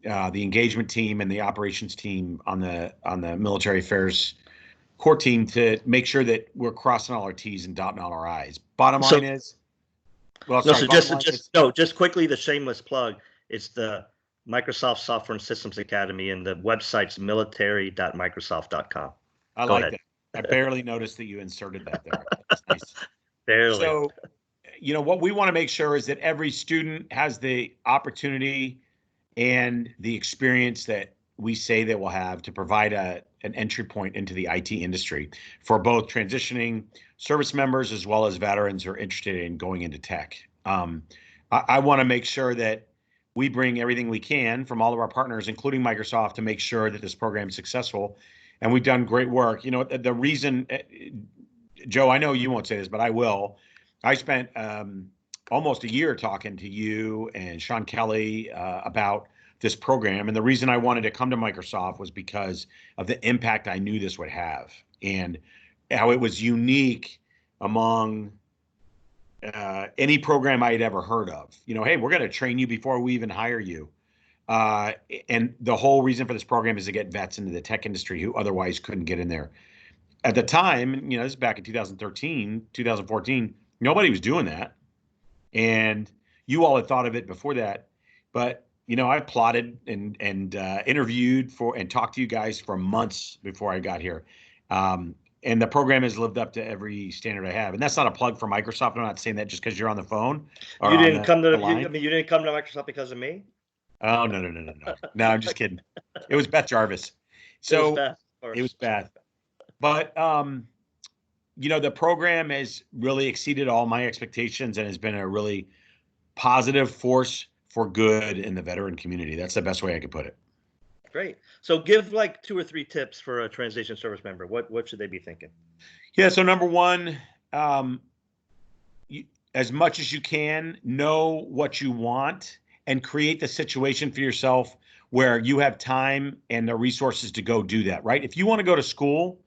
S2: the engagement team and the operations team on the military affairs core team to make sure that we're crossing all our T's and dotting all our I's. Bottom
S1: So
S2: line is, well,
S1: no,
S2: sorry,
S1: so
S2: bottom line is,
S1: just quickly, the shameless plug. It's the Microsoft Software and Systems Academy, and the website's military.microsoft.com.
S2: I
S1: Go
S2: like
S1: ahead.
S2: that. I barely noticed that you inserted that there. That's nice.
S1: Barely.
S2: So, what we want to make sure is that every student has the opportunity and the experience that we say they will have to provide an entry point into the IT industry for both transitioning service members as well as veterans who are interested in going into tech. I want to make sure that we bring everything we can from all of our partners, including Microsoft, to make sure that this program is successful. And we've done great work. The reason, Joe, I know you won't say this, but I will. I spent almost a year talking to you and Sean Kelly about this program. And the reason I wanted to come to Microsoft was because of the impact I knew this would have and how it was unique among any program I had ever heard of. Hey, we're going to train you before we even hire you. And the whole reason for this program is to get vets into the tech industry who otherwise couldn't get in there. At the time, this is back in 2013, 2014, nobody was doing that. And you all had thought of it before that. But I plotted and interviewed for and talked to you guys for months before I got here. And the program has lived up to every standard I have. And that's not a plug for Microsoft. I'm not saying that just because you're on the phone or
S1: You
S2: on
S1: didn't come to
S2: the line.
S1: you didn't come to Microsoft because of me?
S2: Oh, no. No, I'm just kidding. It was Beth Jarvis. So it was Beth. But, the program has really exceeded all my expectations and has been a really positive force for good in the veteran community. That's the best way I could put it.
S1: Great. So give like 2 or 3 tips for a transition service member. What should they be thinking?
S2: Yeah. So number one, as much as you can, know what you want and create the situation for yourself where you have time and the resources to go do that, right? If you want to go to school,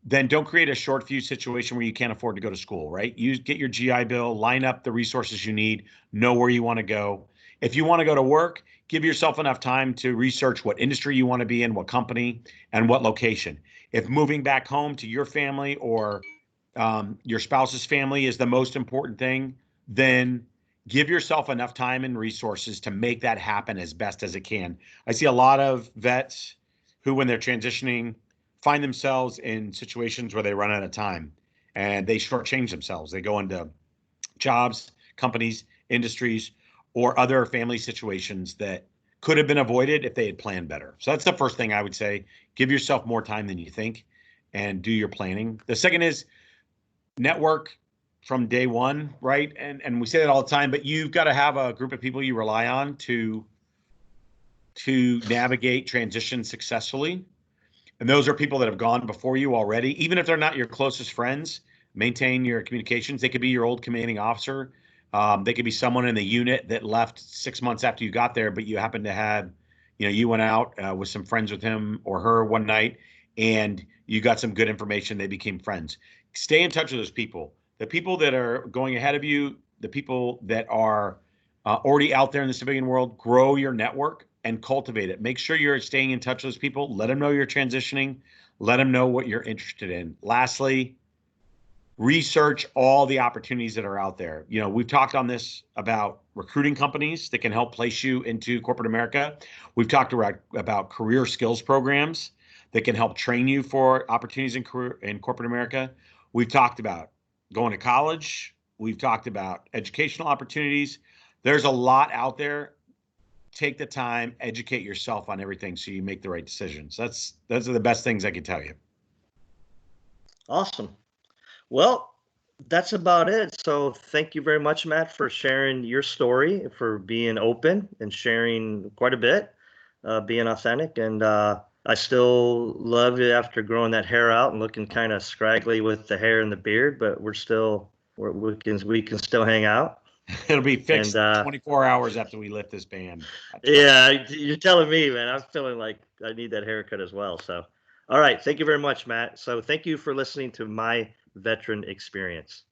S2: then don't create a short fuse situation where you can't afford to go to school, right? You get your GI Bill, line up the resources you need, know where you want to go. If you want to go to work, give yourself enough time to research what industry you want to be in, what company, and what location. If moving back home to your family or your spouse's family is the most important thing, then give yourself enough time and resources to make that happen as best as it can. I see a lot of vets who, when they're transitioning, find themselves in situations where they run out of time and they shortchange themselves. They go into jobs, companies, industries, or other family situations that could have been avoided if they had planned better. So that's the first thing I would say. Give yourself more time than you think and do your planning. The second is network from day one, right? And we say that all the time, but you've got to have a group of people you rely on to navigate transition successfully. And those are people that have gone before you already. Even if they're not your closest friends, maintain your communications. They could be your old commanding officer. They could be someone in the unit that left 6 months after you got there, but you happen to have, you went out with some friends with him or her one night and you got some good information. They became friends. Stay in touch with those people. The people that are going ahead of you, the people that are already out there in the civilian world, grow your network and cultivate it. Make sure you're staying in touch with those people. Let them know you're transitioning. Let them know what you're interested in. Lastly, research all the opportunities that are out there. We've talked on this about recruiting companies that can help place you into corporate America. We've talked about career skills programs that can help train you for opportunities in corporate America. We've talked about going to college. We've talked about educational opportunities. There's a lot out there. Take the time, educate yourself on everything so you make the right decisions. Those are the best things I can tell you.
S1: Awesome. Well, that's about it. So thank you very much, Matt, for sharing your story, for being open and sharing quite a bit, being authentic. And I still love you after growing that hair out and looking kind of scraggly with the hair and the beard, but we can still hang out.
S2: It'll be fixed
S1: And
S2: 24 hours after we lift this ban.
S1: yeah, you're telling me, man. I'm feeling like I need that haircut as well. So, all right. Thank you very much, Matt. So thank you for listening to my veteran experience.